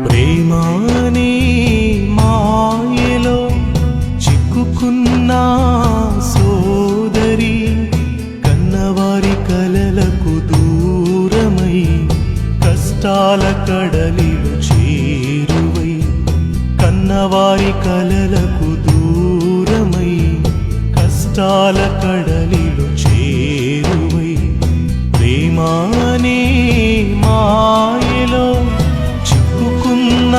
ప్రేమాని మాయలో చిక్కుకున్న సోదరి, కన్నవారి కలలకు దూరమై కష్టాల కడలిలో చేరువై, కన్నవారి కలలకు దూరమై కష్టాల కడలిలో చేరువై, ప్రేమాని మాయలో చిక్కుకున్న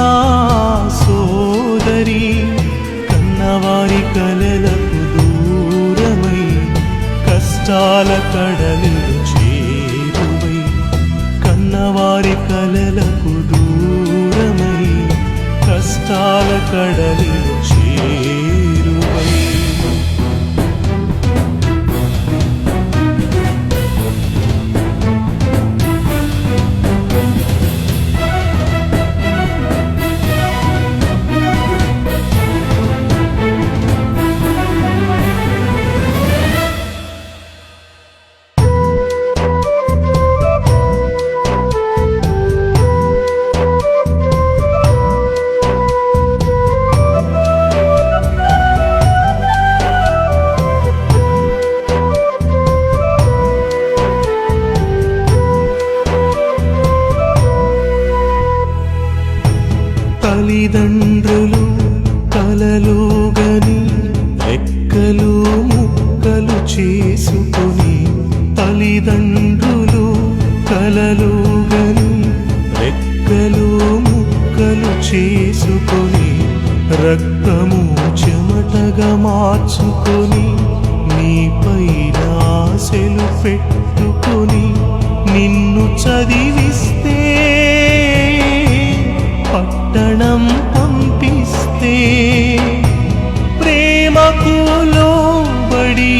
సోదరి, కన్నవారి కలలకు దూరమై కష్టాల కడలిలో చేరువై, కన్నవారి కలలకు దూరమై కష్టాల కడలిలో చేరువై. తల్లిదండ్రులు కలలుగని రెక్కలు ముక్కలు చేసుకొని, తల్లిదండ్రులు కలలుగని రెక్కలు ముక్కలు చేసుకొని, రక్తము చెమటగా మార్చుకొని, నీపైన ఆశలు పెట్టుకొని నిన్ను చదివిస్తే, పట్టణం పంపిస్తే, ప్రేమకు లోబడి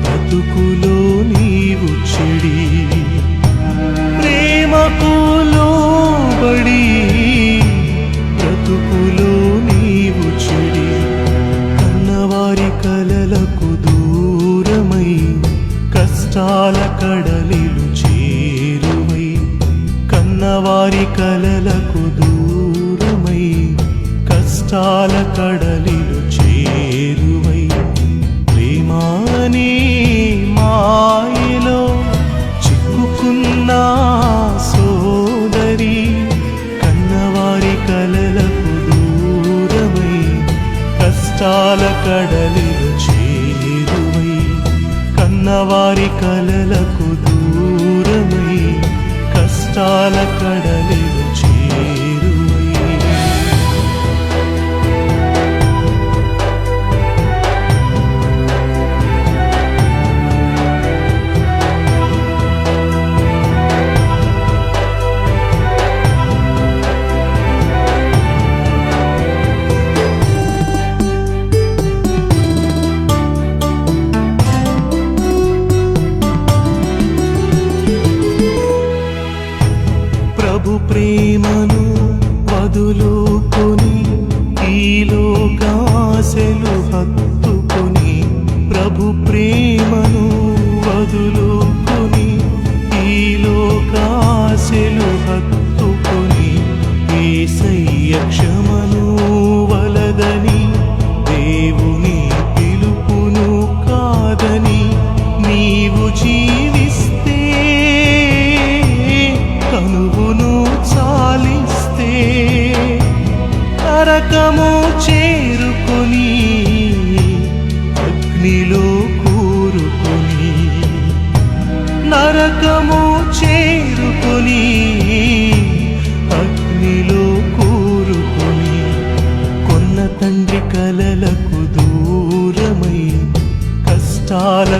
బ్రతుకులో నీవు చెడి, ప్రేమకు లోబడి బ్రతుకులో నీవు చెడి, కన్నవారి కలలకు దూరమై కష్టాల కడలిలు చేరువై, కన్నవారి కలలకు దూరమై కష్టాల కడలిలు చేరువై, ప్రేమాని మాయలో చిక్కుకున్న సోదరి, కన్నవారి కలలకు దూరమై కష్టాల కడలిలు చేరువై, కన్నవారి కలలకు దూరమై కష్టాల కడలిలు చేరువై. ప్రభు ప్రేమను వదులుకొని ఈ లోకాశలు హత్తుకొని, ప్రభు ప్రేమను వదులుకొని ఈ లోకాశలు హత్తుకొని, యేసయ్య క్షమను వలదని దేవుని పిలుపును కాదని నీవు జీవిస్తే, కనువును చాలిస్తే, నరకము చేరుకొని అగ్నిలో కూరుకొని, నరకము చేరుకొని అగ్నిలో కూరుకొని, కొన్న తండ్రి కలలకు దూరమై కష్ట చాల